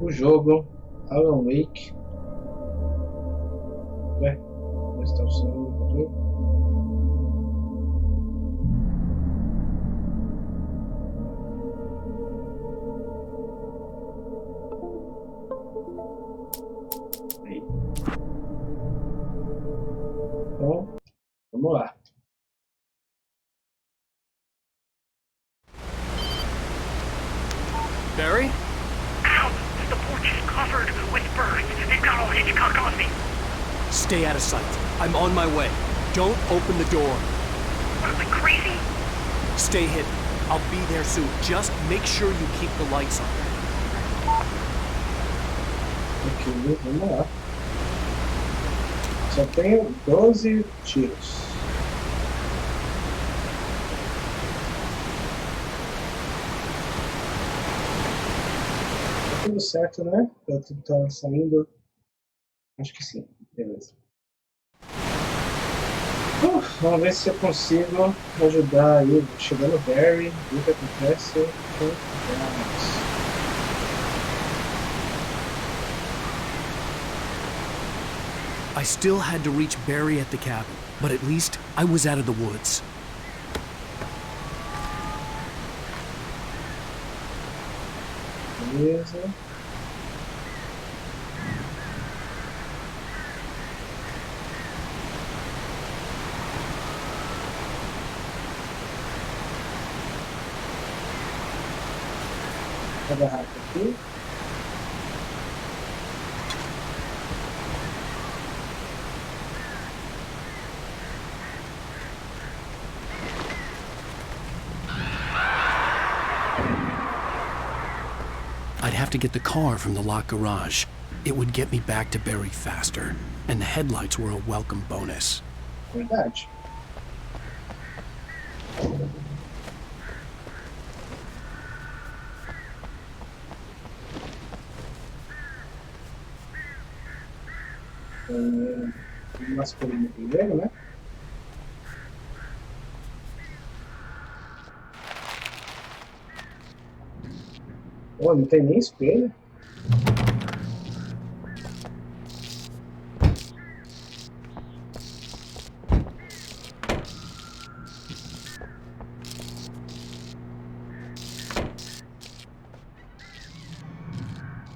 O jogo Alan Wake. Ué, não está funcionando o controle? Aí. Então, vamos lá. Barry? Ow! The porch is covered with birds. They've got all Hitchcock on me. Stay out of sight. I'm on my way. Don't open the door. What, am I crazy? Stay hidden. I'll be there soon. Just make sure you keep the lights on. Ok, vamos lá. Só tenho 12 tiros. Tá tudo certo, né? Tá tudo tá saindo. Acho que sim. Beleza. Vamos ver se eu consigo ajudar aí, chegando o Barry, ver o que acontece com o Dallas. I still had to reach Barry at the cabin, but at least I was out of the woods. Beleza. A barraca aqui. I'd have to get the car from the locked garage. It would get me back to Barry faster, and the headlights were a welcome bonus. Verdade. Masculino primeiro, né? Oh, não tem nem espelho.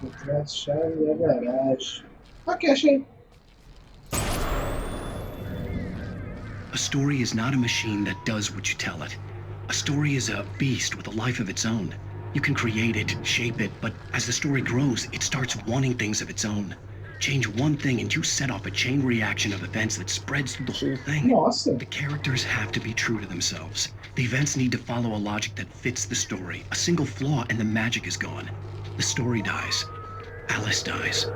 Encontrar a chave da garagem. Ok, achei. A story is not a machine that does what you tell it. A story is a beast with a life of its own. You can create it, shape it, but as the story grows, it starts wanting things of its own. Change one thing and you set off a chain reaction of events that spreads through the whole thing. Nossa. The characters have to be true to themselves. The events need to follow a logic that fits the story. A single flaw and the magic is gone. The story dies. Alice dies.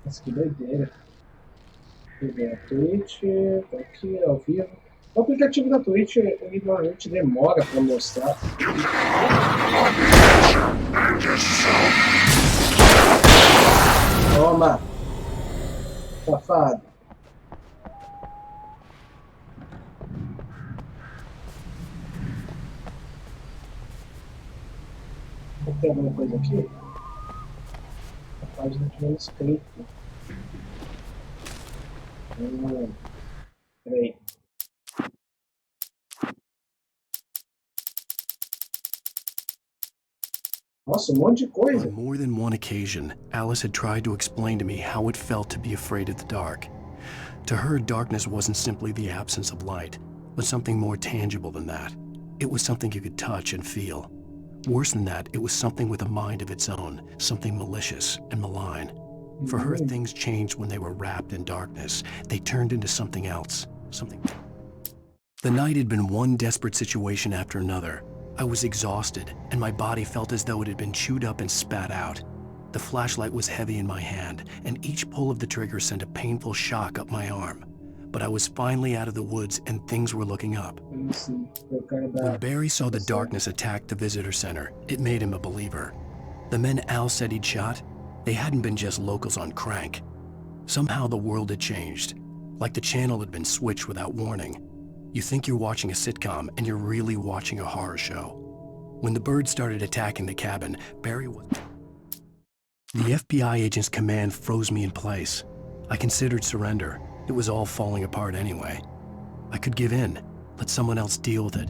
Nossa, que doideira. Peguei a Twitch, tá aqui ao vivo. O aplicativo da Twitch ele normalmente demora para mostrar. Toma! Safado! Tem alguma coisa aqui? A página que não é escrito. Peraí. Nossa, monte de coisa. On more than one occasion, Alice had tried to explain to me how it felt to be afraid of the dark. To her, darkness wasn't simply the absence of light, but something more tangible than that. It was something you could touch and feel. Worse than that, it was something with a mind of its own, something malicious and malign. For her, things changed when they were wrapped in darkness. They turned into something else, something. The night had been one desperate situation after another. I was exhausted, and my body felt as though it had been chewed up and spat out. The flashlight was heavy in my hand, and each pull of the trigger sent a painful shock up my arm. But I was finally out of the woods, and things were looking up. When Barry saw the darkness attack the visitor center, it made him a believer. The men Al said he'd shot, they hadn't been just locals on crank. Somehow the world had changed, like the channel had been switched without warning. You think you're watching a sitcom, and you're really watching a horror show. When the birds started attacking the cabin, Barry was... The FBI agent's command froze me in place. I considered surrender. It was all falling apart anyway. I could give in, let someone else deal with it,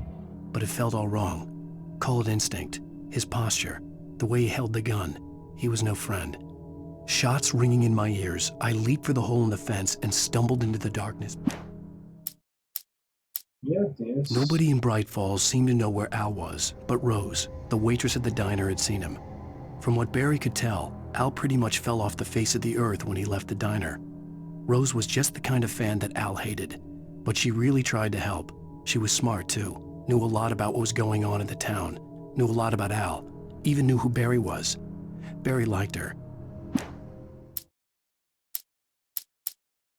but it felt all wrong. Call it instinct, his posture, the way he held the gun. He was no friend. Shots ringing in my ears, I leaped for the hole in the fence and stumbled into the darkness. Meu Deus. Nobody in Bright Falls seemed to know where Al was, but Rose, the waitress at the diner, had seen him. From what Barry could tell, Al pretty much fell off the face of the earth when he left the diner. Rose was just the kind of fan that Al hated, but she really tried to help. She was smart too, knew a lot about what was going on in the town, knew a lot about Al, even knew who Barry was. Barry liked her.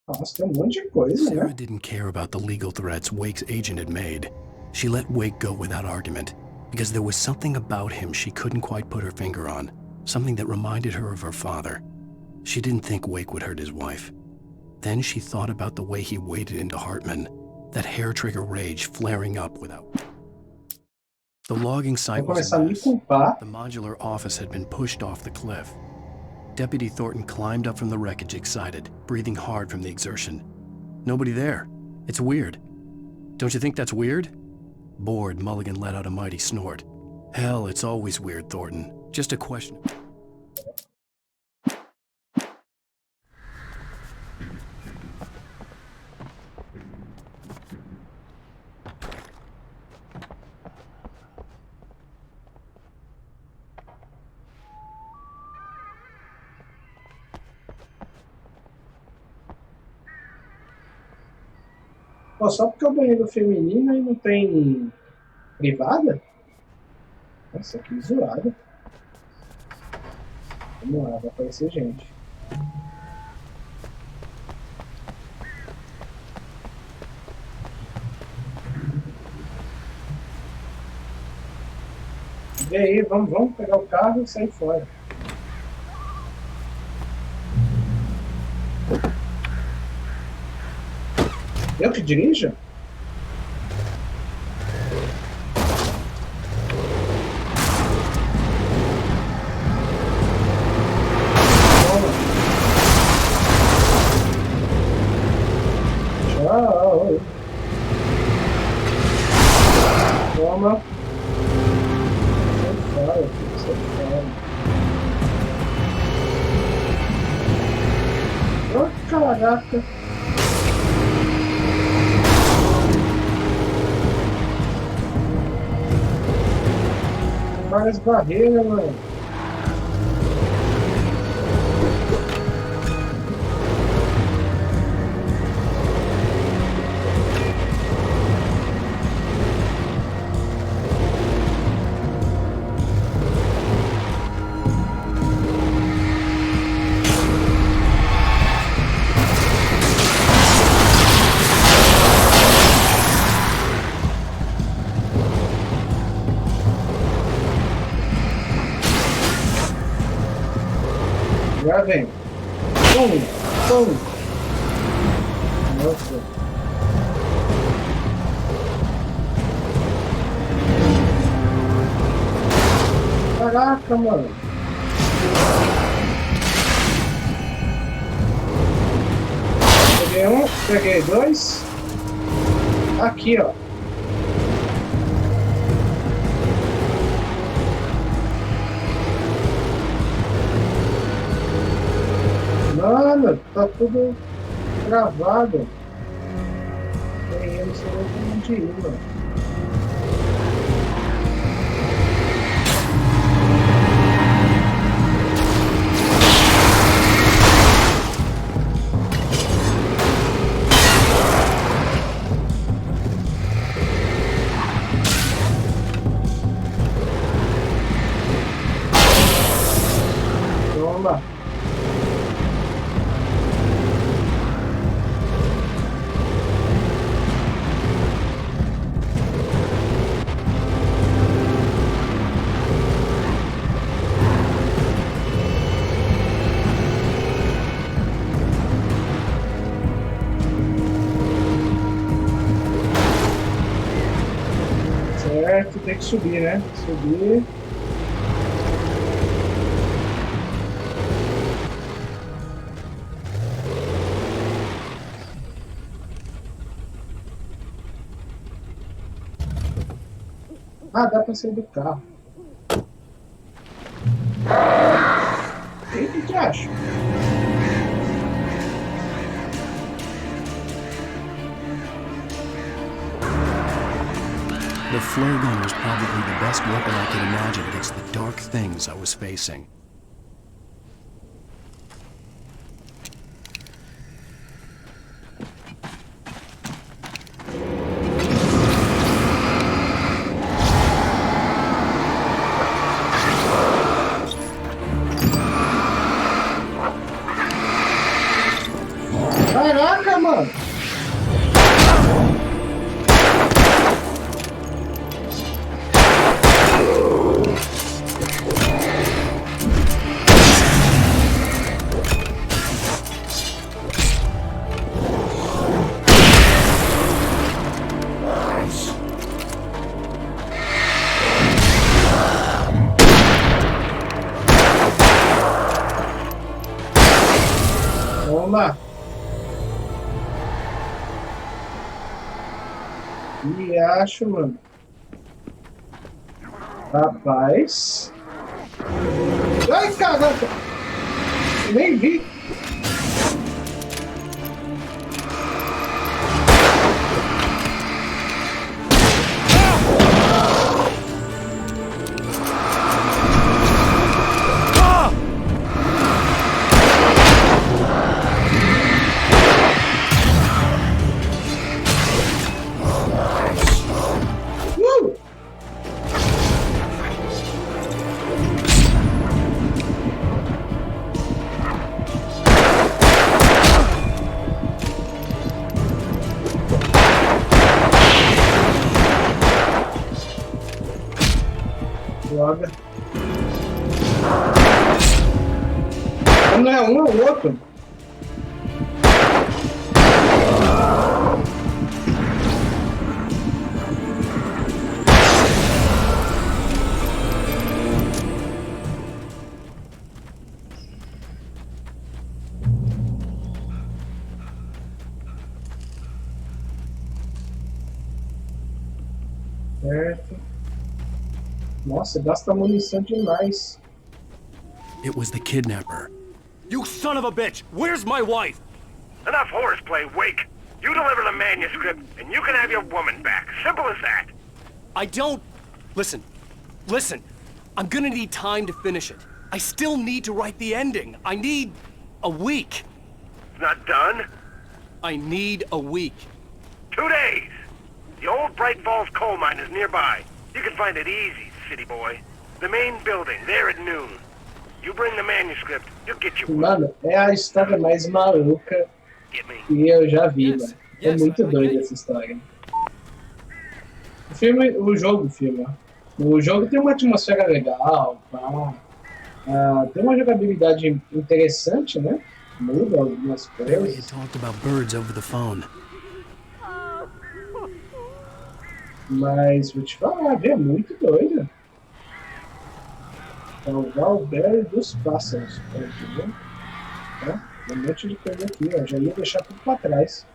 Nossa, tem monte de coisa, Sarah né? didn't care about the legal threats Wake's agent had made. She let Wake go without argument, because there was something about him she couldn't quite put her finger on, something that reminded her of her father. She didn't think Wake would hurt his wife. Then she thought about the way he waded into Hartman, that hair-trigger rage flaring up without... The logging site Vou was começar a a me mess. culpar. The modular office had been pushed off the cliff. Deputy Thornton climbed up from the wreckage excited, breathing hard from the exertion. Nobody there. It's weird. Don't you think that's weird? Bored, Mulligan let out a mighty snort. Hell, it's always weird, Thornton. Just a question. Pô, só porque é o banheiro feminino e não tem privada? Nossa, que zoada. Vamos lá, vai aparecer gente. E aí, vamos pegar o carro e sair fora. Eu que dirijo? Tchau. Toma. Sai fora, filho, sai fora. Oh, caraca. Várias barreiras, mano. Já vem. Pum. Nossa. Caraca, mano. Peguei um, peguei dois. Aqui, ó. Mano, tá tudo travado. Eu não sei nem onde ir, mano. Toma. Certo. tem que subir, né? Subir. Ah, dá pra sair do carro. O que acha? The flare gun was probably the best weapon I could imagine against the dark things I was facing. Caraca, mano! Toma! E acho, mano. Rapaz. Ai, caraca! Nem vi. Droga. Não é um, é o outro. Certo. Nossa, gasta munição demais. It was the kidnapper. You son of a bitch! Where's my wife? Enough horseplay, Wake. You deliver the manuscript, and you can have your woman back. Simple as that. I don't... Listen. Listen. I'm gonna need time to finish it. I still need to write the ending. I need... a week. It's not done. I need a week. 2 days. The old Bright Falls coal mine is nearby. You can find it easy, city boy. The main building, there at noon. You bring the manuscript, you'll get your... Mano, é a história mais maluca Get me. que eu já vi, Yes, mano. É yes, muito I doida get essa história. O filme, ó. O jogo tem uma atmosfera legal, pá. Tem uma jogabilidade interessante, né? Muda algumas Barry had coisas. talked about birds over the phone. Mas vou te falar, é muito doida. Salvar o Barry dos pássaros. Pode ver? Ó, tem um monte de coisa aqui, ó. Já ia deixar tudo pra trás.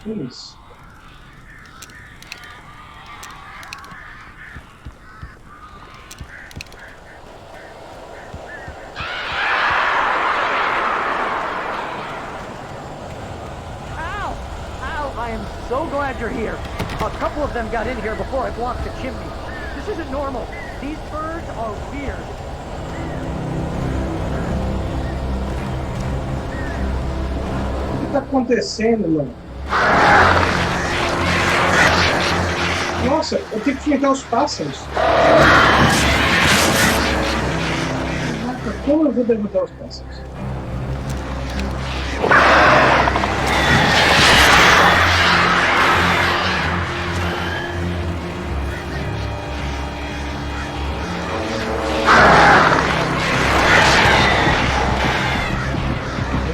Que isso? I am so glad you're here. A couple of them got in here before I blocked the chimney. This isn't normal. These birds are weird. O que tá acontecendo, mano? Nossa, eu tenho que enfrentar os pássaros. Caraca, como eu vou derrotar os pássaros?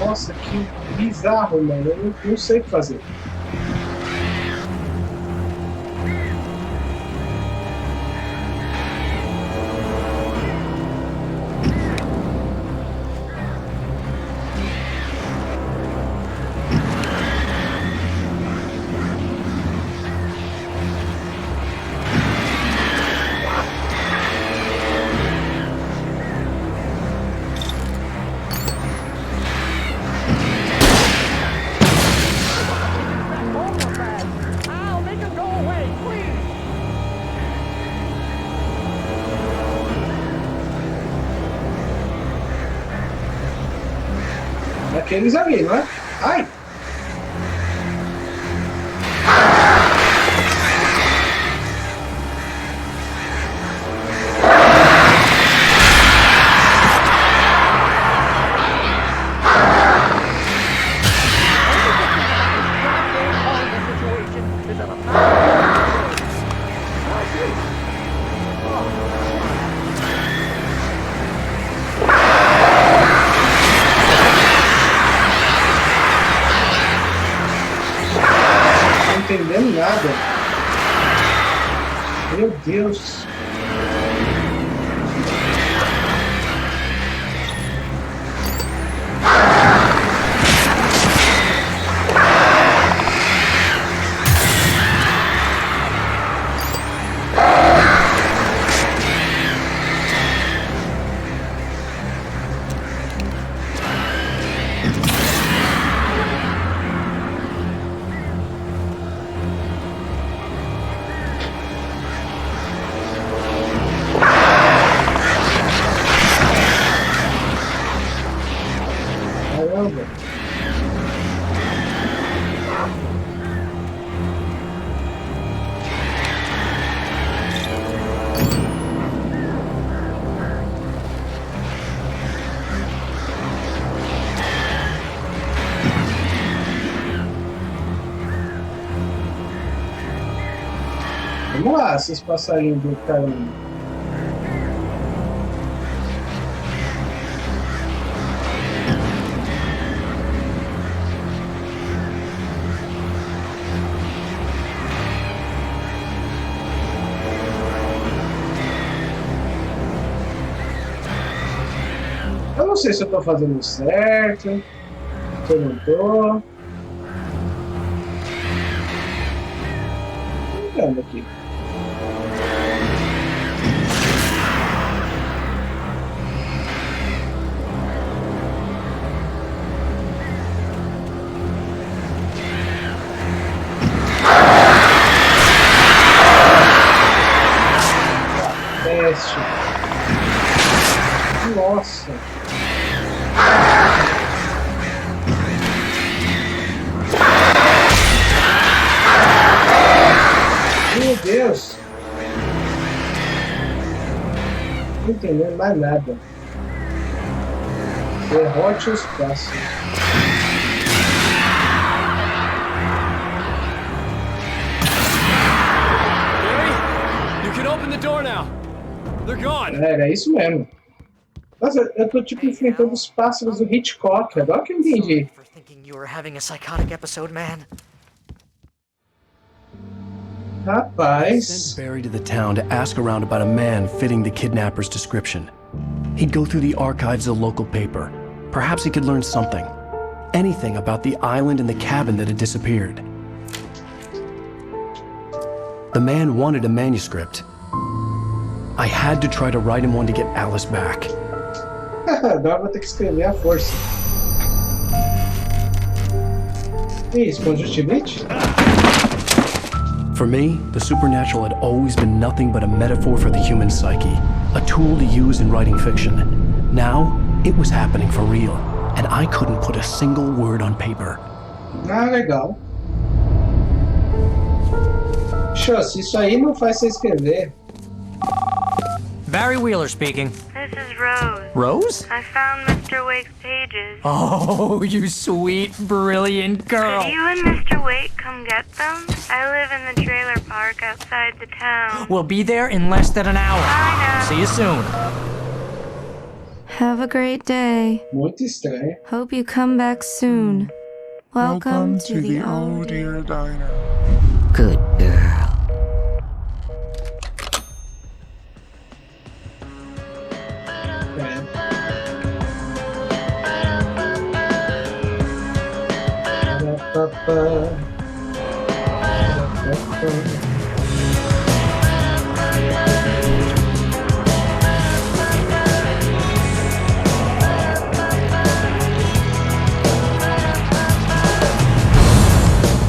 Nossa, que bizarro. bizarro, mano. Eu não sei o que fazer. Aqueles ali, não é? Ai! Entendendo nada. Meu Deus. Caramba. Vamos lá, esses passarinhos do caramba. Eu não sei se eu tô fazendo certo, se eu não tô. Vamos aqui. Teste. Nossa. Meu Deus. Não tô entendendo mais nada. Derrote os passos. You can open the door now. They're gone. Era isso mesmo. Nossa, eu tô tipo enfrentando os pássaros do Hitchcock. Agora que eu entendi. For thinking you were having a psychotic episode, man. Rapaz. Sent Barry to the town to ask around about a man fitting the kidnapper's description. He'd go through the archives of the local paper. Perhaps he could learn something. Anything about the island and the cabin that had disappeared. The man wanted a manuscript. I had to try to write him one to get Alice back. Agora vou ter que escrever à força. Isso, conjuntivite? For me, the supernatural had always been nothing but a metaphor for the human psyche, a tool to use in writing fiction. Now, it was happening for real, and I couldn't put a single word on paper. Ah, legal. Show, se isso aí não faz você escrever. Barry Wheeler speaking. This is Rose. Rose? I found Mr. Wake's pages. Oh, you sweet, brilliant girl. Could you and Mr. Wake come get them? I live in the trailer park outside the town. We'll be there in less than an hour. I know. See you soon. Have a great day. Muito estranho. Hope you come back soon. Welcome to the Oh Dear Diner. Good girl.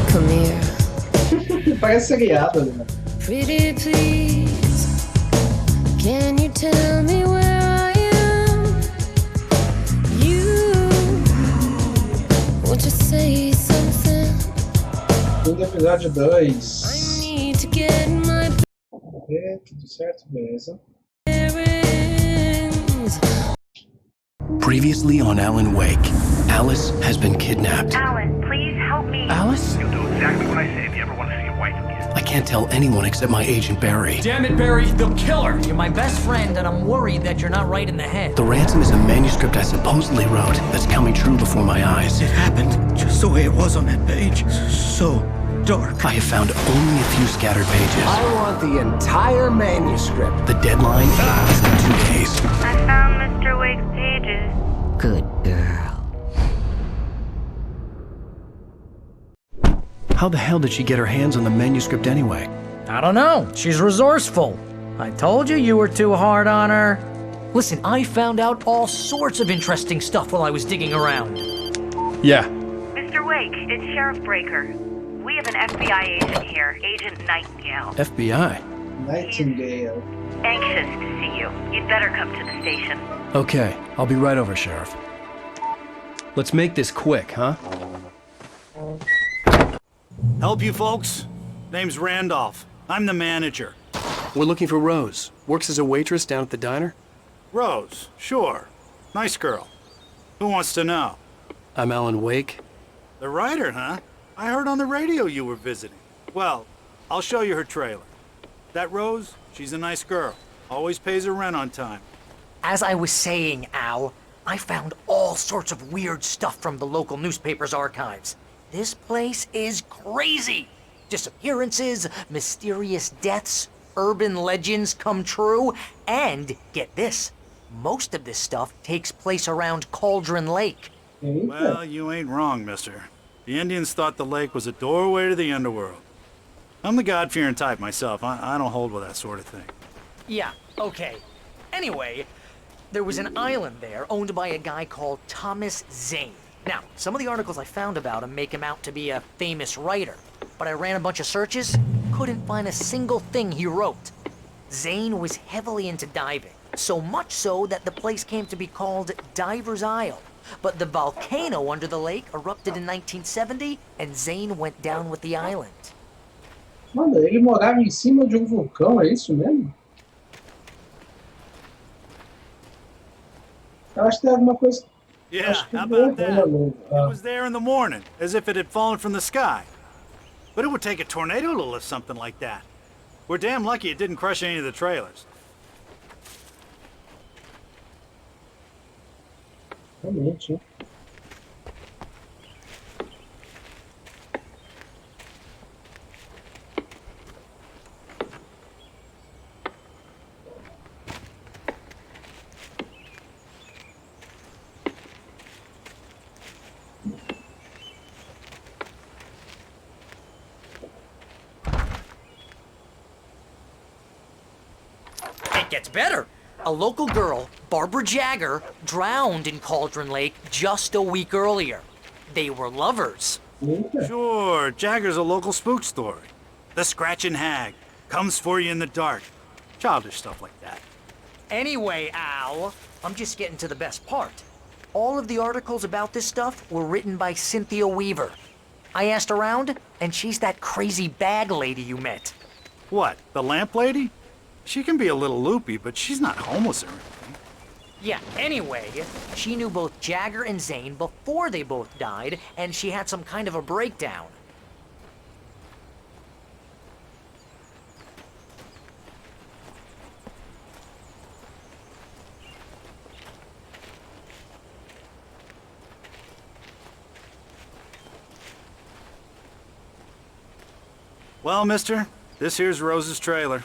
Come here. Parece seriado, né? Pretty please, can you tell me where I am? You, won't you say something? Fim do episódio 2. I need to get my Tudo certo, beleza. bearings. Previously on Alan Wake, Alice has been kidnapped. Alan, please help me. Alice? You'll do exactly what I say if you ever want to see your wife again. I can't tell anyone except my agent Barry. Damn it, Barry, they'll kill her! You're my best friend, and I'm worried that you're not right in the head. The ransom is a manuscript I supposedly wrote that's coming true before my eyes. It happened just the way it was on that page. So dark. I have found only a few scattered pages. I want the entire manuscript. The deadline is in 2 days. I found Mr. Wake's pages. Good girl. How the hell did she get her hands on the manuscript anyway? I don't know. She's resourceful. I told you you were too hard on her. Listen, I found out all sorts of interesting stuff while I was digging around. Yeah. Mr. Wake, it's Sheriff Breaker. We have an FBI agent here, Agent Nightingale. FBI. Nightingale. Anxious to see you. You'd better come to the station. Okay, I'll be right over, Sheriff. Let's make this quick, huh? Help you folks? Name's Randolph. I'm the manager. We're looking for Rose. Works as a waitress down at the diner. Rose, sure. Nice girl. Who wants to know? I'm Alan Wake. The writer, huh? I heard on the radio you were visiting. Well, I'll show you her trailer. That Rose, she's a nice girl. Always pays her rent on time. As I was saying, Al, I found all sorts of weird stuff from the local newspaper's archives. This place is crazy. Disappearances, mysterious deaths, urban legends come true, and get this, most of this stuff takes place around Cauldron Lake. Well, you ain't wrong, mister. The Indians thought the lake was a doorway to the underworld. I'm the God-fearing type myself. I don't hold with that sort of thing. Yeah, okay. Anyway, there was an island there owned by a guy called Thomas Zane. Now, some of the articles I found about him make him out to be a famous writer, but I ran a bunch of searches, couldn't find a single thing he wrote. Zane was heavily into diving, so much so that the place came to be called Diver's Isle. But the volcano under the lake erupted in 1970, and Zane went down with the island. Mano, ele morava em cima de um vulcão, é isso mesmo? Eu acho que tem alguma coisa. Yeah, how about that? It was there in the morning, as if it had fallen from the sky. But it would take a tornado to lift something like that. We're damn lucky it didn't crush any of the trailers. Realmente. It gets better. A local girl, Barbara Jagger, drowned in Cauldron Lake just a week earlier. They were lovers. Sure, Jagger's a local spook story. The Scratching Hag comes for you in the dark. Childish stuff like that. Anyway, Al, I'm just getting to the best part. All of the articles about this stuff were written by Cynthia Weaver. I asked around, and she's that crazy bag lady you met. What, the lamp lady? She can be a little loopy, but she's not homeless or anything. Yeah, anyway, she knew both Jagger and Zane before they both died, and she had some kind of a breakdown. Well, mister, this here's Rose's trailer.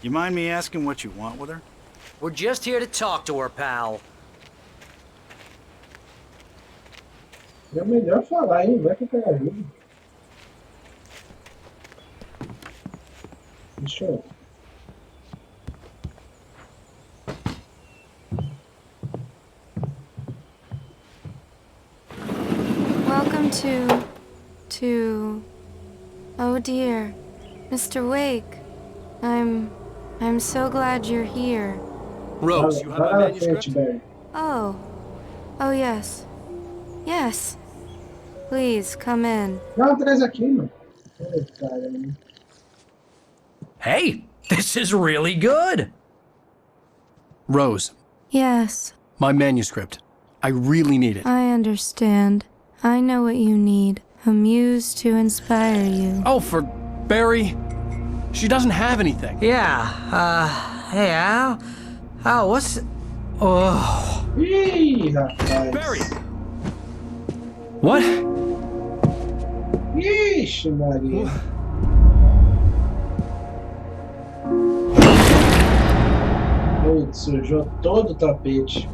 You mind me asking what you want with her? We're just here to talk to her, pal. É melhor falar, hein? Vai que eu quero ajuda. Deixa eu. Welcome to... Oh dear, Mr. Wake. I'm so glad you're here. Rose, you have my manuscript? Oh. Oh, yes. Yes. Please, come in. Não, traz aqui, mano. Ai, caramba. Hey, this is really good. Rose, Yes, my manuscript. I really need it. I understand. I know what you need. A muse to inspire you. Oh, for Barry? She doesn't have anything. Yeah, hey, Al, what's... Oh. Ih, rapaz. Barry! What? Ixi, Maria. Putz, sujou todo o tapete.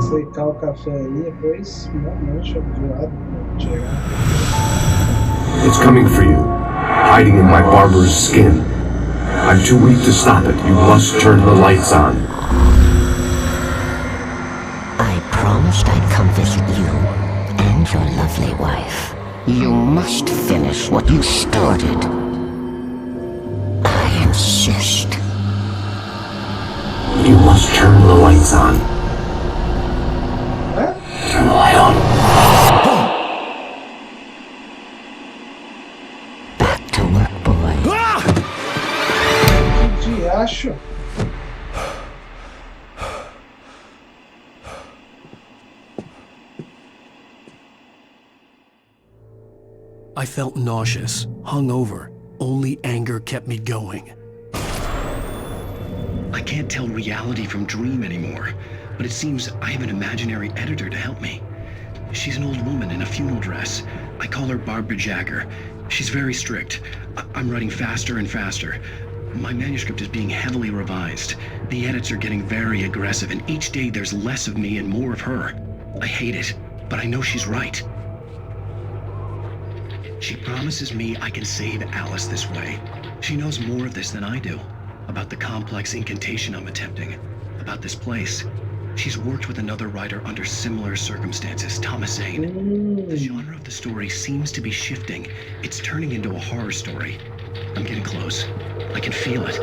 Secar o café aí, depois uma mancha do lado pra tirar. It's coming for you, hiding in my barber's skin. I'm too weak to stop it. You must turn the lights on. I promised I'd come visit you and your lovely wife. You must finish what you started. I insist. You must turn the lights on. Hã? Turn the light on. Back to work, boy. Que diacho? I felt nauseous, hungover. Only anger kept me going. I can't tell reality from dream anymore, but it seems I have an imaginary editor to help me. She's an old woman in a funeral dress. I call her Barbara Jagger. She's very strict. I'm writing faster and faster. My manuscript is being heavily revised. The edits are getting very aggressive, and each day there's less of me and more of her. I hate it, but I know she's right. She promises me I can save Alice this way. She knows more of this than I do. About the complex incantation I'm attempting. About this place. She's worked with another writer under similar circumstances, Thomas Zane. The genre of the story seems to be shifting. It's turning into a horror story. I'm getting close. I can feel it.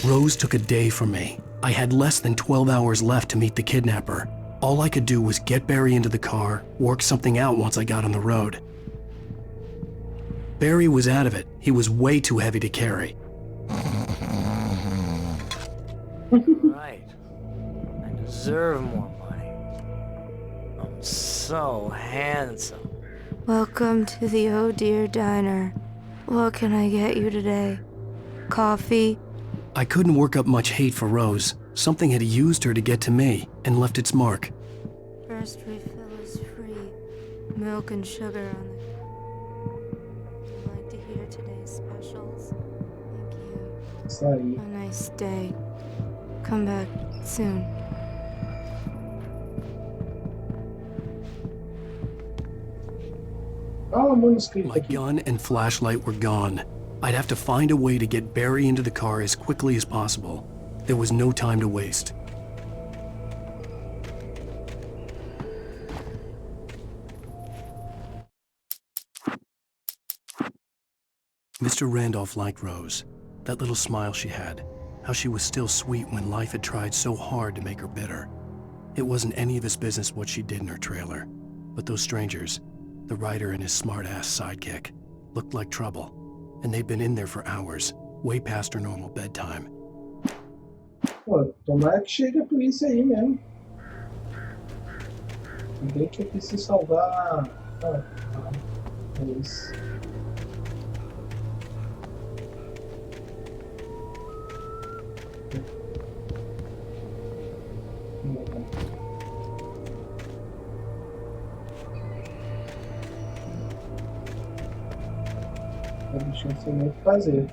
Rose took a day from me. I had less than 12 hours left to meet the kidnapper. All I could do was get Barry into the car, work something out once I got on the road. Barry was out of it. He was way too heavy to carry. Right. I deserve more money. I'm so handsome. Welcome to the Oh Dear Diner. What can I get you today? Coffee? I couldn't work up much hate for Rose. Something had used her to get to me and left its mark. First refill is free. Milk and sugar on the... Would you like to hear today's specials? Thank you. Isso aí. Have a nice day. Come back soon. Ah, manuscrito My aqui. gun and flashlight were gone. I'd have to find a way to get Barry into the car as quickly as possible. There was no time to waste. Mr. Randolph liked Rose. That little smile she had. How she was still sweet when life had tried so hard to make her bitter. It wasn't any of his business what she did in her trailer. But those strangers, the writer and his smart-ass sidekick, looked like trouble. And they'd been in there for hours, way past her normal bedtime. Pô, tomara que chegue a polícia aí mesmo. Ninguém que eu preciso salvar. É isso. O bichinho sem muito fazer.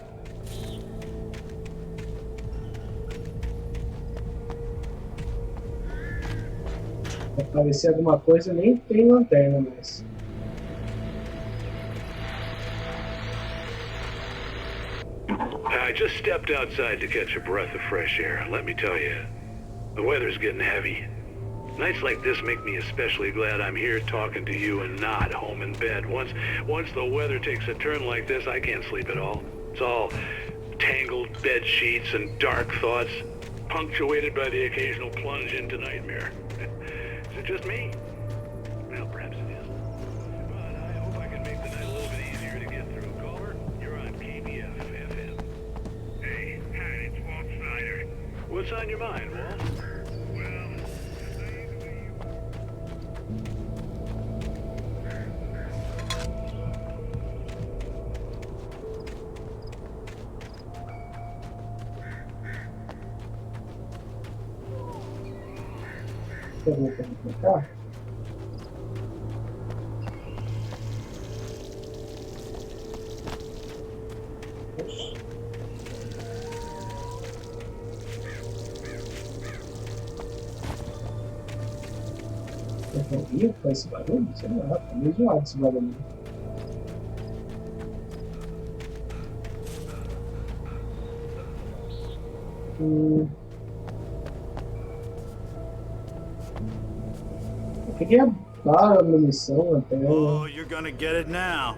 Pra aparecer alguma coisa, nem tem lanterna mais. I just stepped outside to catch a breath of fresh air. Let me tell you, the weather's getting heavy. Nights like this make me especially glad I'm here talking to you and not home in bed. Once the weather takes a turn like this, I can't sleep at all. It's all tangled bed sheets and dark thoughts, punctuated by the occasional plunge into nightmare. Is it just me? Well, perhaps it is. But I hope I can make the night a little bit easier to get through. Caller, you're on KBF FM. Hey, hi, it's Walt Snyder. What's on your mind, Walt? Eu vou colocar. Eu faz esse barulho? Sei lá, tá meio zoado esse barulho. Eu queria dar a munição até. Oh, you're gonna get it now.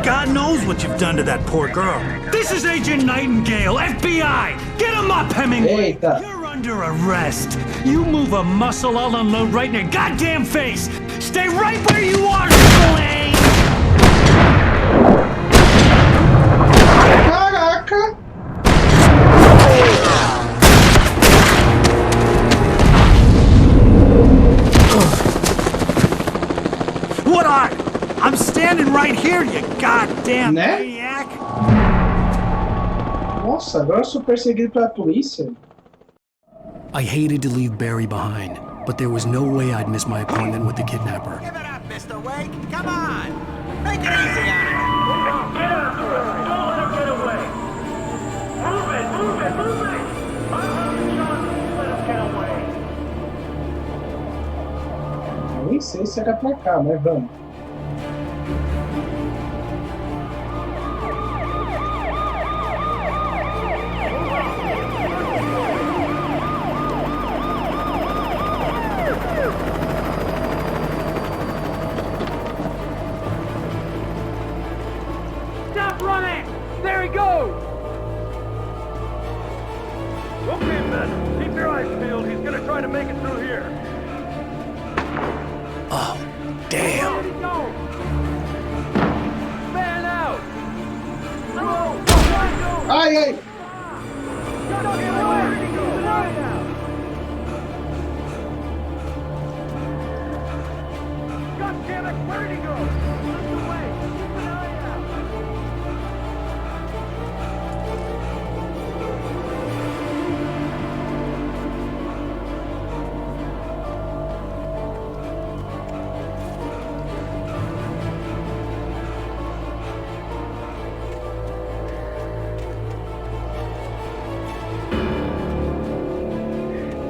God knows what you've done to that poor girl. This is Agent Nightingale, FBI! Get him up, Hemingway! Eita. You're under arrest. You move a muscle, I'll unload right in your goddamn face! Stay right where you are, Spillane! Caraca! What are? I'm standing right here, you goddamn Né? maniac! Nossa, agora eu sou perseguido pela polícia. I hated to leave Barry behind, but there was no way I'd miss my appointment with the kidnapper. Give it up, Mr. Wake. Come on. Make it easy on him. Get after him! Don't let him get away! Move it! Move it! Move it! I'm having John, let him get away! Eu nem sei se era pra cá, mas vamos. Stop running! There he goes! Okay, men, keep your eyes peeled. He's gonna try to make it through here. Oh, damn! Where'd he go? Man out! Ai, ai! Where'd he go? Man out! God damn it! Where'd he go? Look away! Keep an eye out!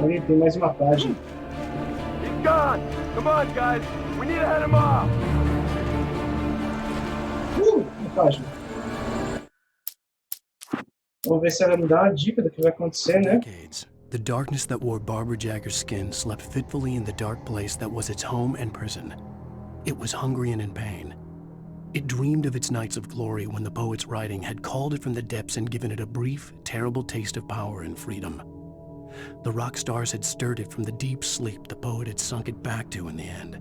Ali tem mais uma página. He's gone! Come on, guys! We need to head him off! Uma página. Vamos ver se ela me dá uma dica do que vai acontecer, né? Decades, the darkness that wore Barbara Jagger's skin slept fitfully in the dark place that was its home and prison. It was hungry and in pain. It dreamed of its nights of glory when the poet's writing had called it from the depths and given it a brief, terrible taste of power and freedom. The rock stars had stirred it from the deep sleep the poet had sunk it back to in the end.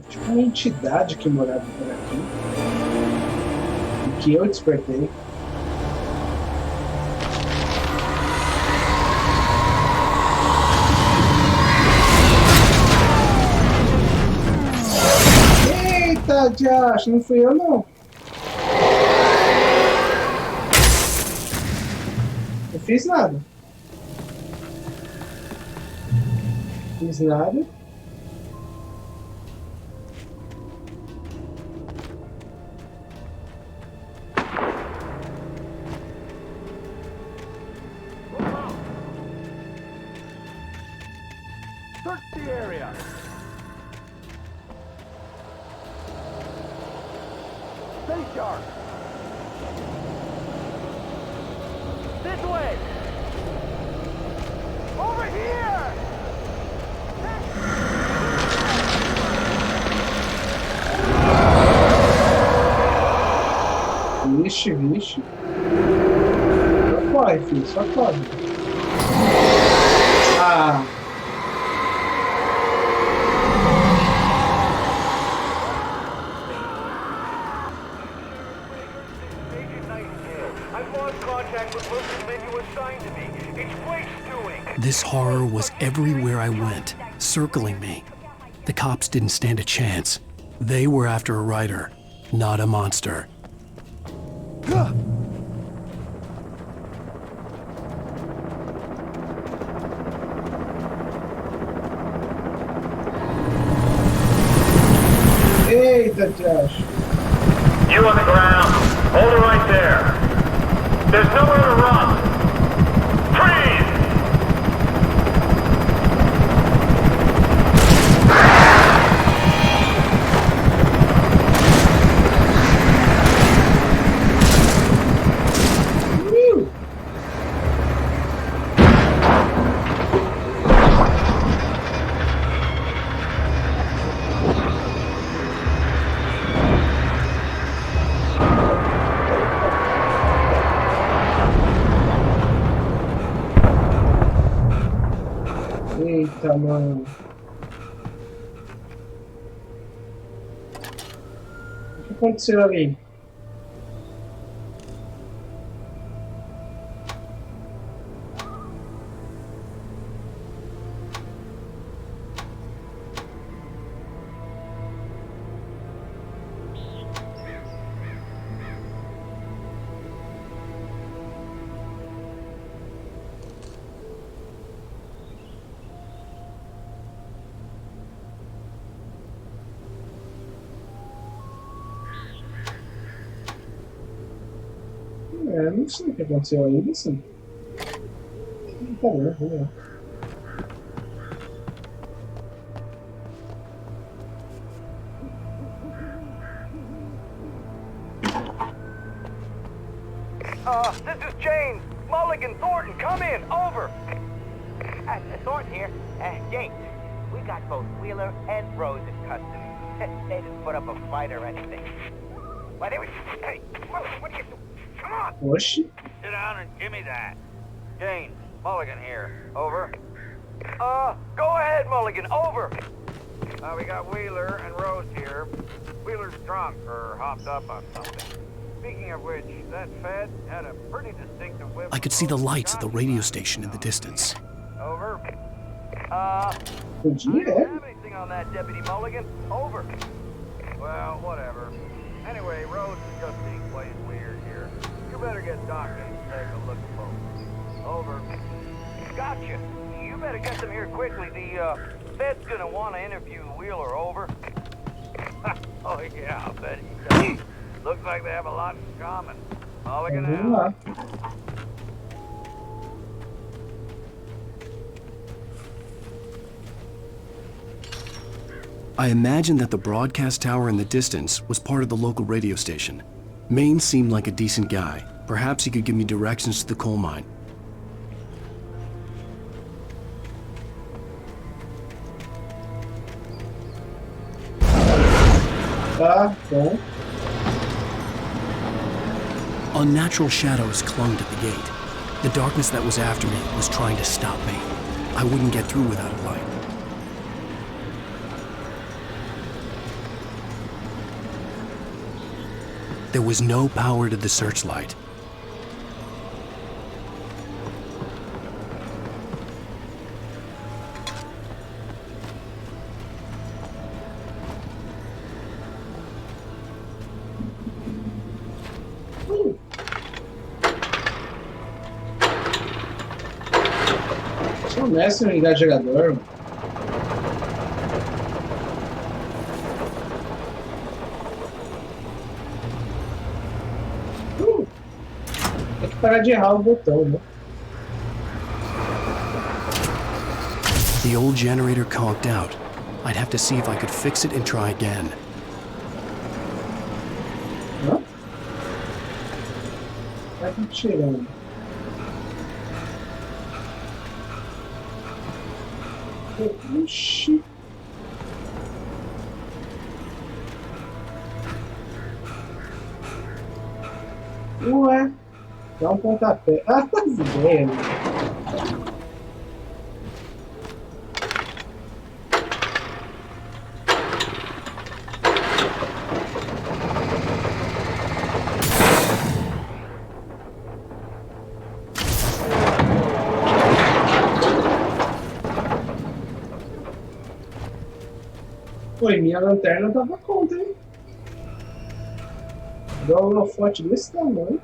Tipo uma entidade que morava por aqui. E que eu despertei. Eita, diacho, não fui eu não. Não fiz nada. Fiz nada. Search the area. Stay sharp. This way. Over here. Vixe, vixe. Só corre, filho, só corre. Ah. This horror was everywhere I went, circling me. The cops didn't stand a chance. They were after a writer, not a monster. Eita, Josh. You on the ground. Hold it right there. There's nowhere to run. Freeze! Eita, mano. O que aconteceu ali? Não sei o que aconteceu ainda, sim. Tá bom, vamos lá. This is James. Mulligan, Thornton, come in. Over. Thornton here. James, we got both Wheeler and Rose in custody. They didn't put up a fight or anything. Why, they were... Hey, what are you doing? Come on! Oxi. Sit down and give me that. James, Mulligan here. Over. Go ahead, Mulligan. Over. We got Wheeler and Rose here. Wheeler's drunk or hopped up on something. Speaking of which, that Fed had a pretty distinctive whip. I could see the lights at the radio station in the distance. Over. I don't have anything on that, Deputy Mulligan. Over. Well, whatever. Anyway, Rose is just being played weird here. You better get Doc and take a look at both. Over. Gotcha. You better get them here quickly. The Fed's gonna want to interview Wheeler. Over. Oh yeah, I'll bet he does. Looks like they have a lot in common. Mulligan out. I imagined that the broadcast tower in the distance was part of the local radio station. Maine seemed like a decent guy. Perhaps he could give me directions to the coal mine. Tá bom. Unnatural shadows clung to the gate. The darkness that was after me was trying to stop me. I wouldn't get through without a light. There was no power to the searchlight. Só mexe no engajador. Tem que parar de errar o botão, né? The The old generator conked out. I'd have to see if I could fix it and try again. Hã? Vai me tirando. Ixi. Ué, dá um pontapé. Ah, as ideias. Pô, e minha lanterna dava conta, hein? Dá um holofote desse tamanho.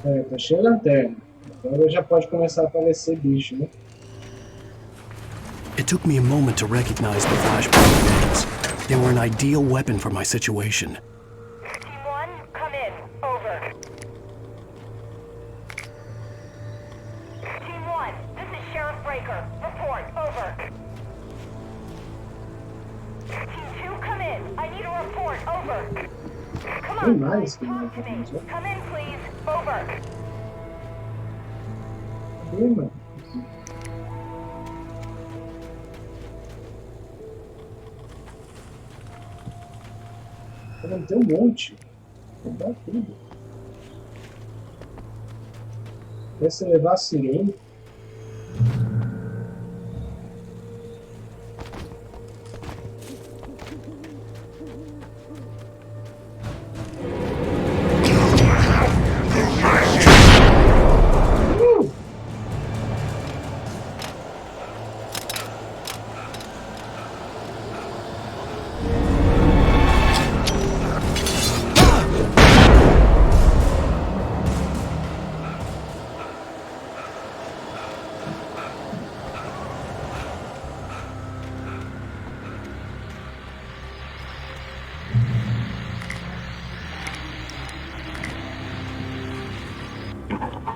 É, tá cheio de lanterna. Agora já pode começar a aparecer bicho, né? It took me a moment to recognize the flashbang names. They were an ideal weapon for my situation. Team 1, come in. Over. Team 1, this is Sheriff Breaker. Report. Over. Team 2, come in. I need a report. Over. Come on, Nice, talk to me. Come in, please. Over. Ih, mano. Tem um monte. Vou dar tudo. Quer se levar a sirene?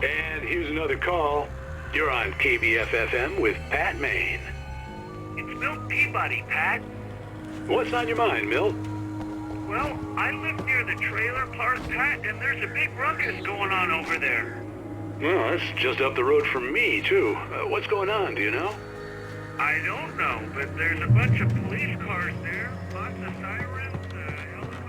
And here's another call. You're on KBFFM with Pat Maine. It's Milt Peabody, Pat. What's on your mind, Milt? Well, I live near the trailer park, Pat, and there's a big ruckus going on over there. Well, that's just up the road from me, too. What's going on, do you know? I don't know, but there's a bunch of police cars there, lots of sirens, helicopters.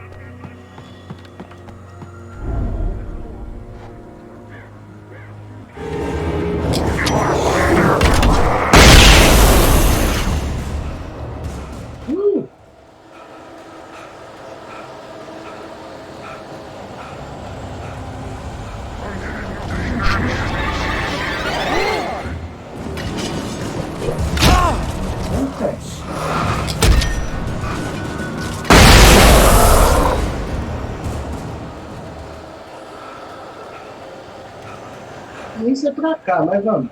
Nem sei pra cá, mas vamos.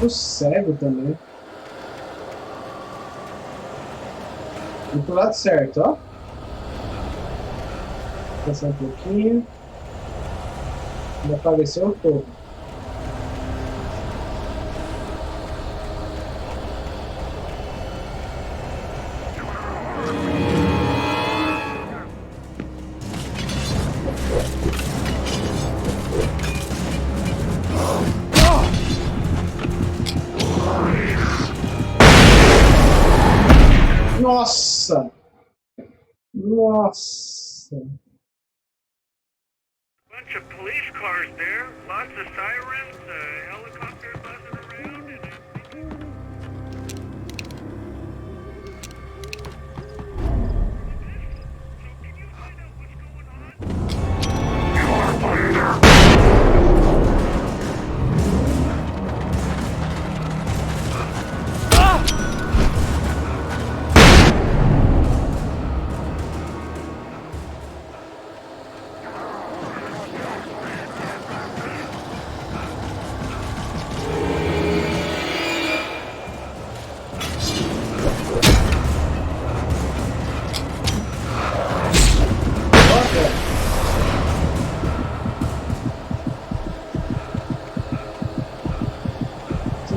Tô cego também. E pro lado certo, ó. Vou passar um pouquinho. Me apareceu o topo. Nossa! Nossa! Bunch of police cars there, lots of sirens, helicopters buzzing around, and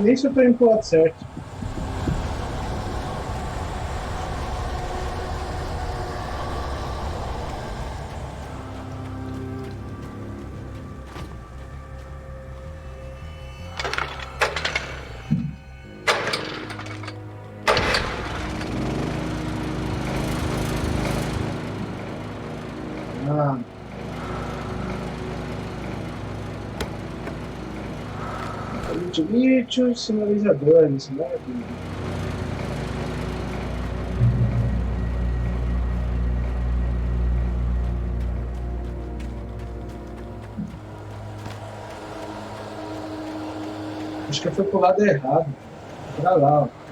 nem se eu tô indo pro lado certo. Ah. Lítio, sinalizadores, maravilha. Acho que foi pro lado errado. Pra lá, ó.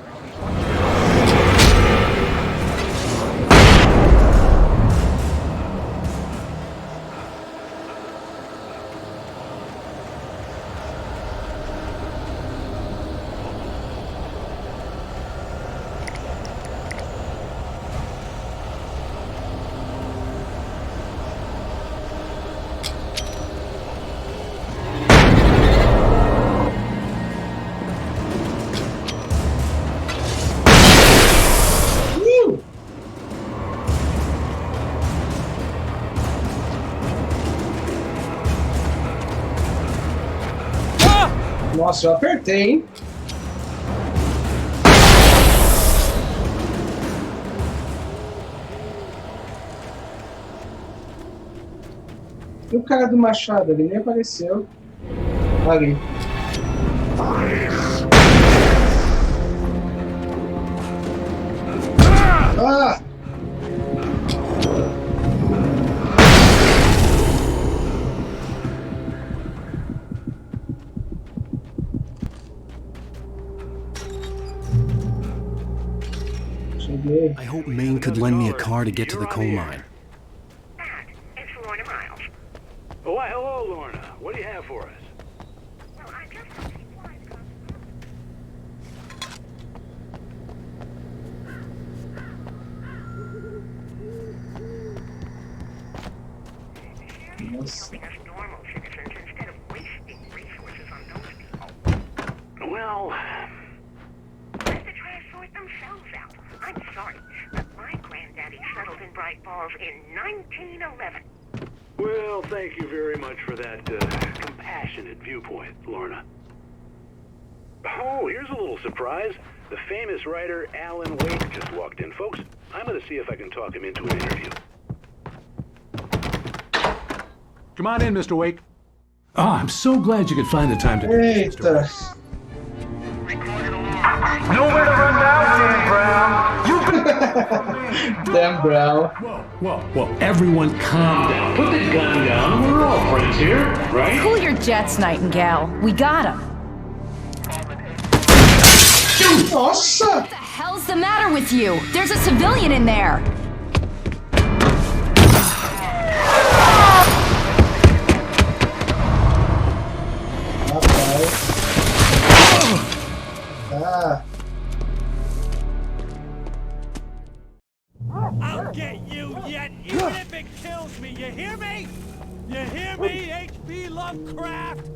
Nossa, eu apertei, hein? E o cara do machado, ele nem apareceu. Ali. Ah! I hope Maine could lend me a car to get to the coal mine. it's Lorna Miles. Oh, why, hello, Lorna. What do you have for us? Well, I just have supplies helping us normal citizens instead of wasting resources on those people. Well, Let the trash sort themselves out. I'm sorry, but my granddaddy settled in Bright Falls in 1911. well, thank you very much for that compassionate viewpoint, Lorna. Oh, here's a little surprise. The famous writer Alan Wake just walked in, folks. I'm going to see if I can talk him into an interview. Come on in, Mr. Wake. Oh, I'm so glad you could find the time to do this. Eita. Nowhere to run now, Dan Brown. Dan Brown. Whoa, everyone calm down. Put the gun down. We're all friends here, right? Cool your jets, Nightingale. We got him. Nossa! What the hell's the matter with you? There's a civilian in there. Ah. I'll get you yet, even if it kills me. You hear me? You hear me, H.P. Lovecraft?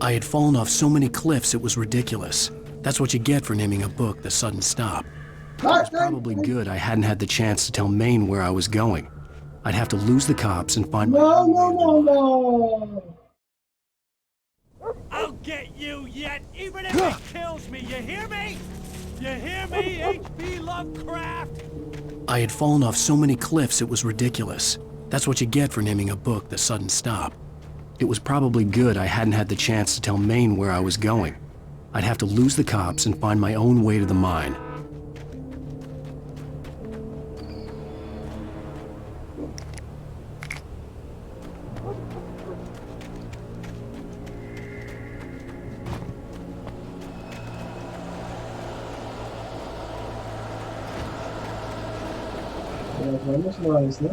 I had fallen off so many cliffs it was ridiculous. That's what you get for naming a book The Sudden Stop. It was probably good I hadn't had the chance to tell Maine where I was going. I'd have to lose the cops and find No. I'll get you yet, even if it kills me. You hear me? You hear me, H.P. Lovecraft? I had fallen off so many cliffs it was ridiculous. That's what you get for naming a book The Sudden Stop. It was probably good I hadn't had the chance to tell Maine where I was going. I'd have to lose the cops and find my own way to the mine. Vamos nós, né?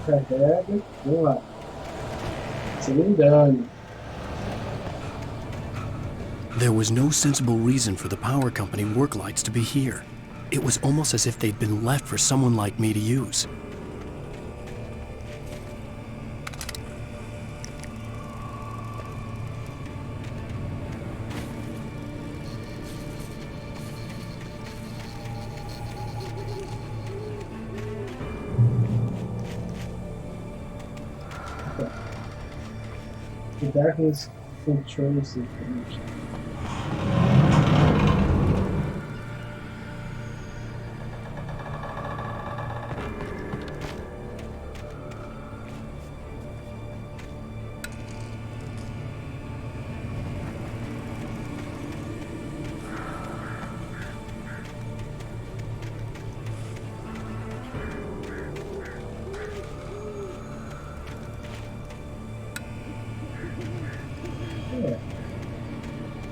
Carrega, vamos lá. Cilindrando. There was no sensible reason for the power company work lights to be here. It was almost as if they'd been left for someone like me to use. The darkness controls the information.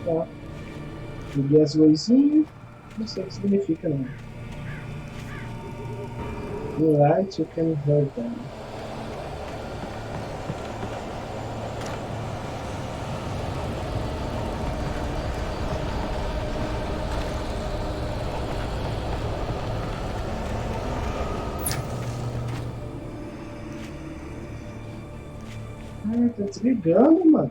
Tá. Liguei as luzinhas, não sei o que significa não. The light you can hold them. Tá desligando, mano.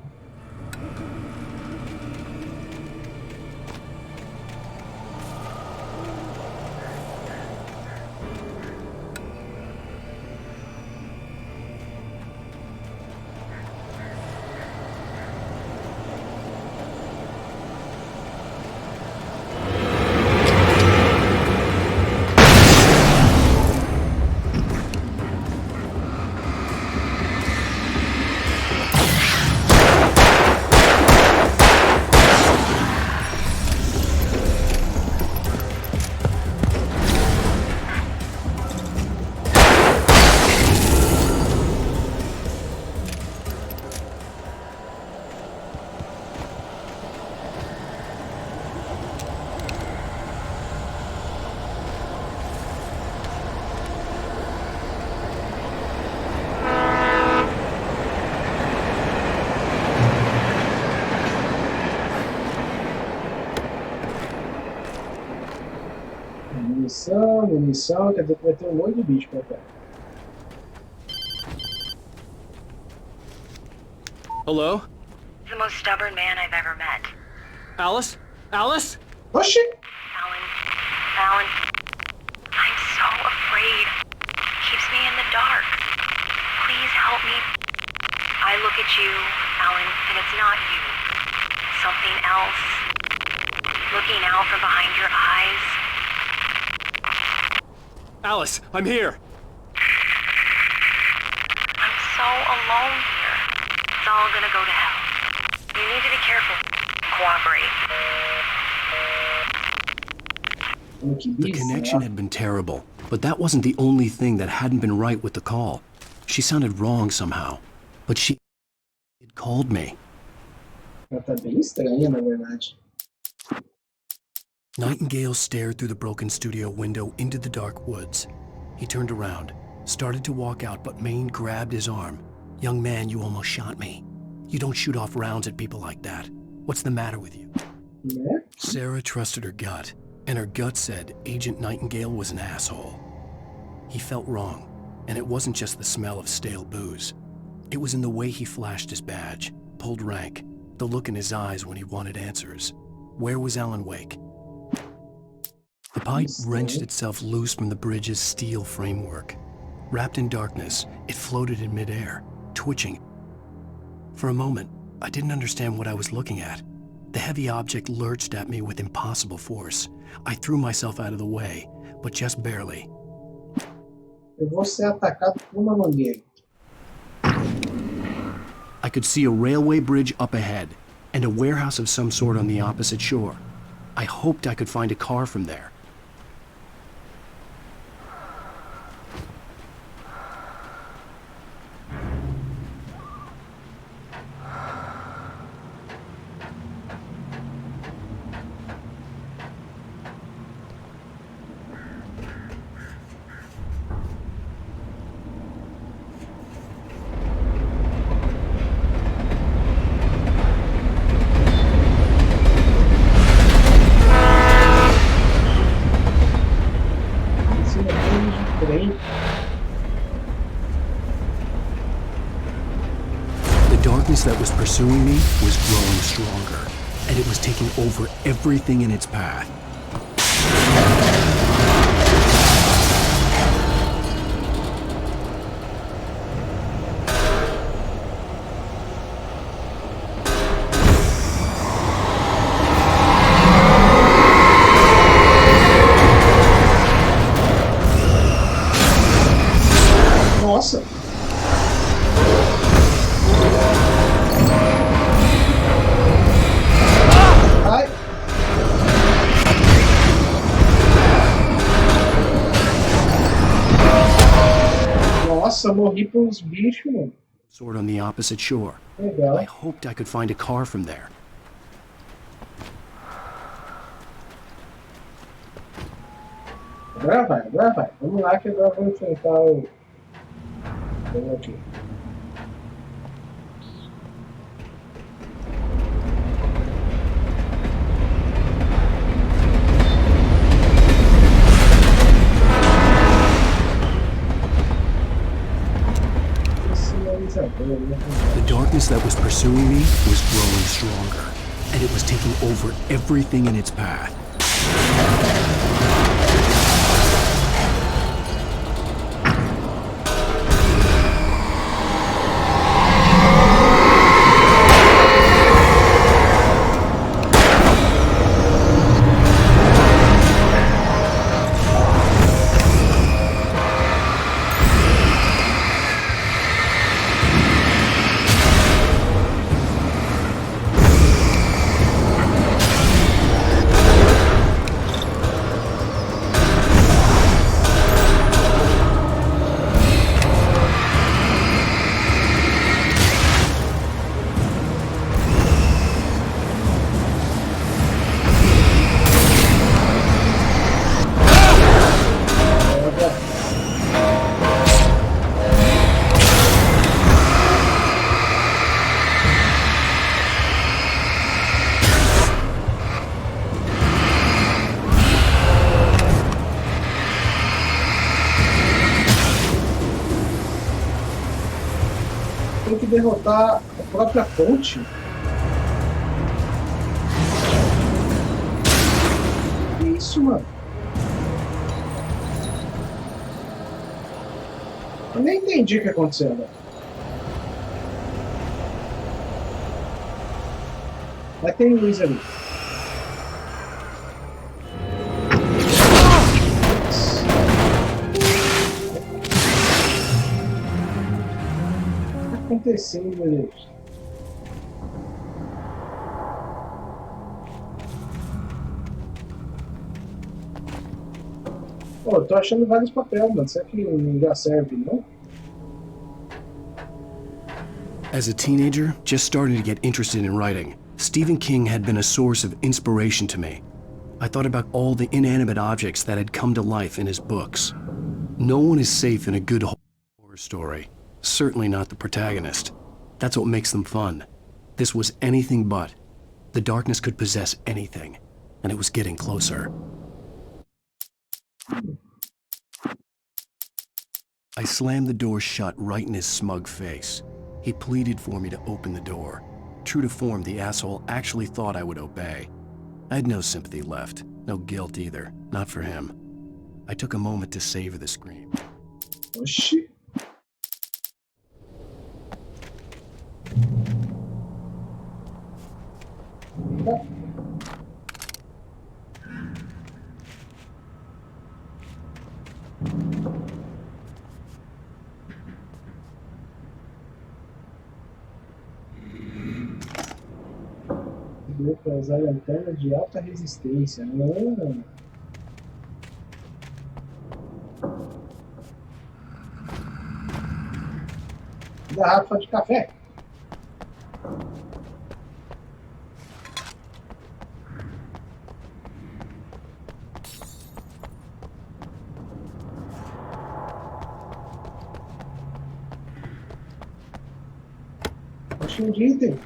Munição, quer dizer que vai ter um monte de bicho pra cá. Hello? The most stubborn man I've ever met. Alice? Alice? Oxi! Alan, I'm so afraid. Keeps me in the dark. Please help me. I look at you, Alan, and it's not you. Something else. Looking out from behind your eyes. Alice, I'm here. alone here. It's all gonna go to hell. You need to be careful. Cooperate. The connection had been terrible, but that wasn't the only thing that hadn't been right with the call. She sounded wrong somehow, but she had called me. Ela tá bem estranha, na verdade. Nightingale stared through the broken studio window into the dark woods. He turned around, started to walk out, but Maine grabbed his arm. "Young man, you almost shot me. You don't shoot off rounds at people like that. What's the matter with you?" Yeah. Sarah trusted her gut, and her gut said Agent Nightingale was an asshole. He felt wrong, and it wasn't just the smell of stale booze. It was in the way he flashed his badge, pulled rank, the look in his eyes when he wanted answers. Where was Alan Wake? The pipe wrenched itself loose from the bridge's steel framework. Wrapped in darkness, it floated in midair, twitching. For a moment, I didn't understand what I was looking at. The heavy object lurched at me with impossible force. I threw myself out of the way, but just barely. Eu vou ser atacado por uma mangueira. I could see a railway bridge up ahead, and a warehouse of some sort on the opposite shore. I hoped I could find a car from there. The darkness that was pursuing me was growing stronger, and it was taking over everything in its path. Nossa! Ai! Nossa, morri por uns bichos, mano. Sword on the opposite shore. Legal. I hoped I could find a car from there. Agora vai, agora vai. Vamos lá que agora vou enfrentar o... Vamos aqui. The darkness that was pursuing me was growing stronger, and it was taking over everything in its path. Tem que derrotar a própria ponte. Que isso, mano? Eu nem entendi o que aconteceu, velho. Mas tem luz ali. acontecendo ali? Pô, eu tô achando vários papéis, mano. Será que não já serve, não? As a teenager, just starting to get interested in writing, Stephen King had been a source of inspiration to me. I thought about all the inanimate objects that had come to life in his books. No one is safe in a good horror story. Certainly not the protagonist. That's what makes them fun. This was anything but. The darkness could possess anything, and it was getting closer. I slammed the door shut right in his smug face. He pleaded for me to open the door. True to form, the asshole actually thought I would obey. I had no sympathy left, no guilt either, not for him. I took a moment to savor the scream. Oh shit. Deu para usar lanterna de alta resistência. Garrafa de café. Achei um item.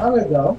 Ah, legal.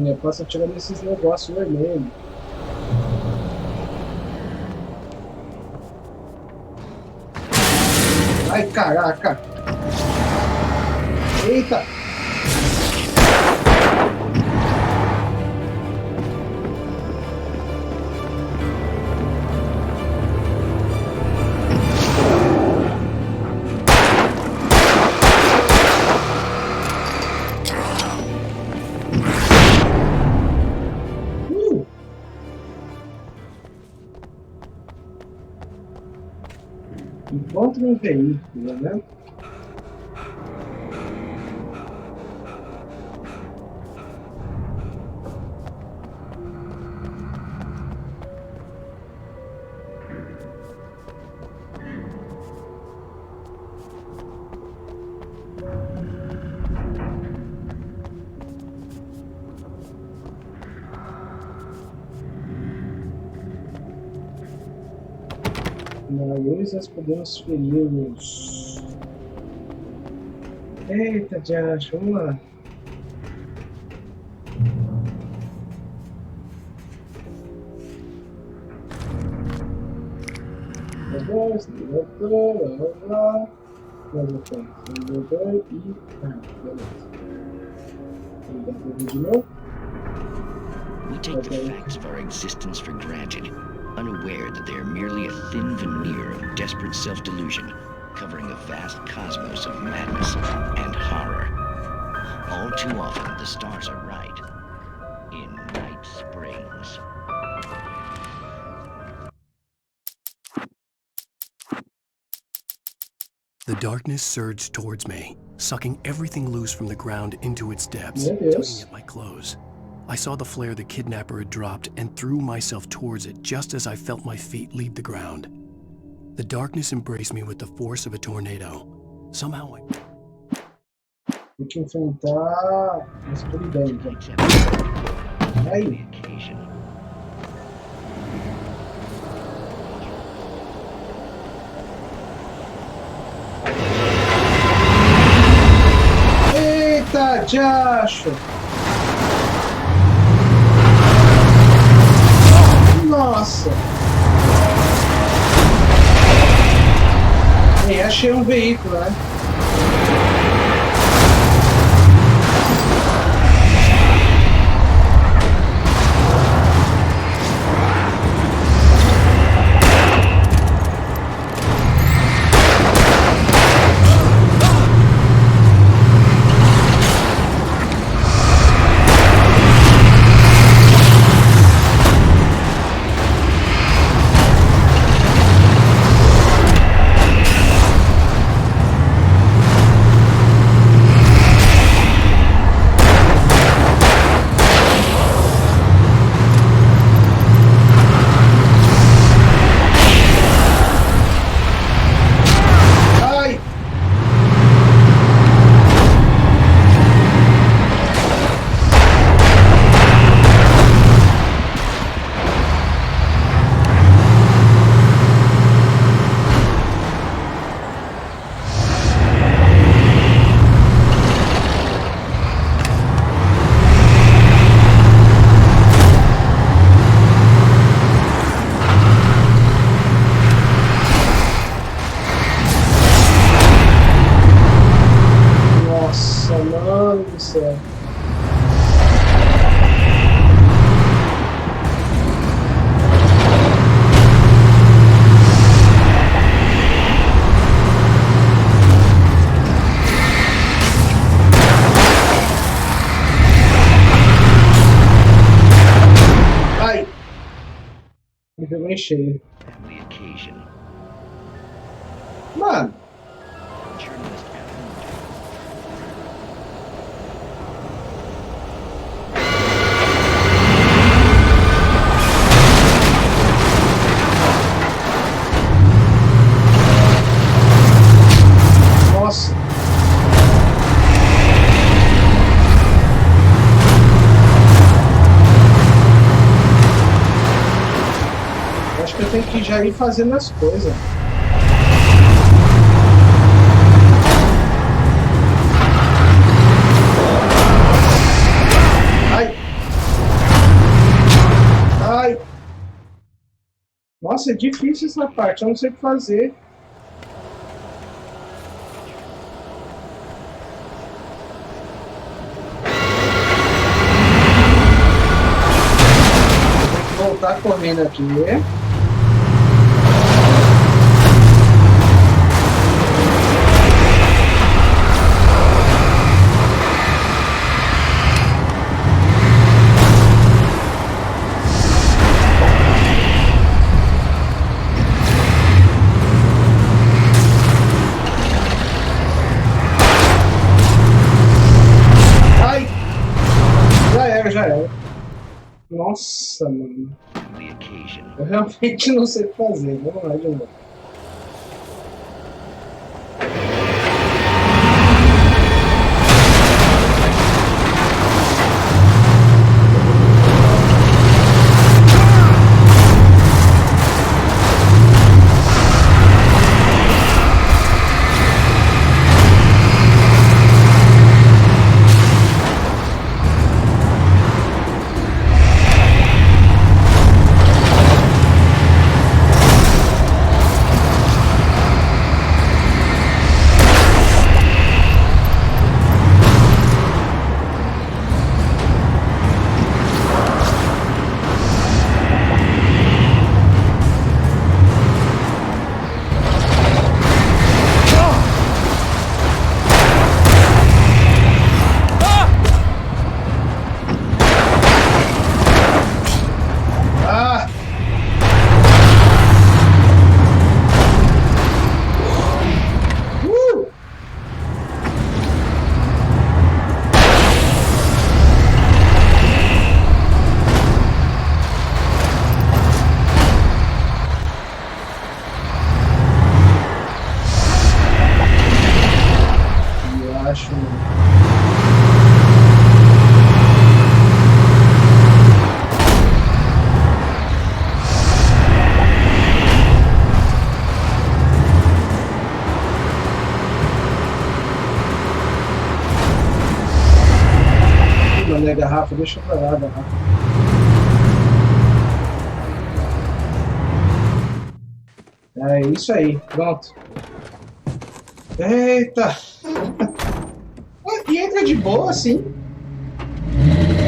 Eu posso atirar nesses negócios vermelhos. Ai, caraca! Eita! Encontre um veículo, né? Na luz nós podemos feri-los. Eita, diacho, vamos lá. Dois, levantou, vamos lá. Levantou e... beleza. De novo. We take the facts of our existence for granted, unaware that they are merely a thin veneer of desperate self-delusion, covering a vast cosmos of madness and horror. All too often, the stars are right. In Night Springs. The darkness surged towards me, sucking everything loose from the ground into its depths, Meu Deus. tugging at my clothes. I saw the flare the kidnapper had dropped and threw myself towards it just as I felt my feet leave the ground. The darkness embraced me with the force of a tornado. Somehow Tem que enfrentar a escuridão, então. Aí. Eita, diacho! Nossa! E achei um veículo, né? Mano do céu. Ai! Me pegou em cheio. Mano! Nossa! Acho que eu tenho que já ir fazendo as coisas. Ai! Ai! Nossa, é difícil essa parte, eu não sei o que fazer. Voltar correndo aqui. Ai! Já era. Nossa, mano. Eu realmente não sei o que fazer. Vamos lá de novo. acho né, garrafa? Deixa pra lá, garrafa. É isso aí, pronto. Eita! E entra de boa, assim.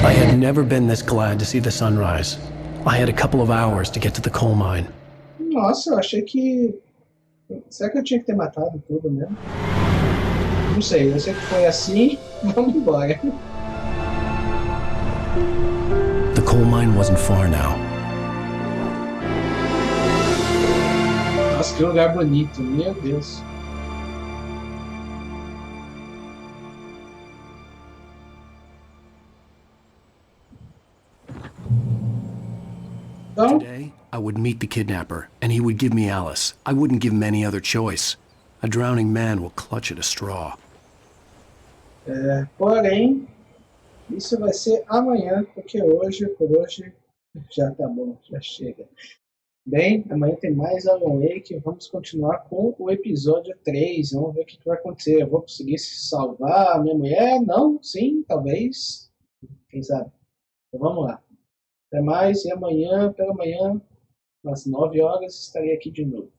I had never been this glad to see the sunrise. I had a couple of hours to get to the coal mine. Nossa, eu achei que... Será que eu tinha que ter matado tudo mesmo? Não sei, eu sei que foi assim. Vamos embora. The coal mine wasn't far now. Nossa, que lugar bonito, meu Deus. Today, I would meet the kidnapper, and he would give me Alice. I wouldn't give him any other choice. A drowning man will clutch at a straw. Porém, isso vai ser amanhã, porque por hoje, já tá bom, já chega. Bem, amanhã tem mais Alan Wake, vamos continuar com o episódio 3, vamos ver o que vai acontecer. Eu vou conseguir salvar a minha mulher? Não? Sim? Talvez? Quem sabe? Então vamos lá. Até mais, e amanhã, pela manhã, às 9 horas, estarei aqui de novo.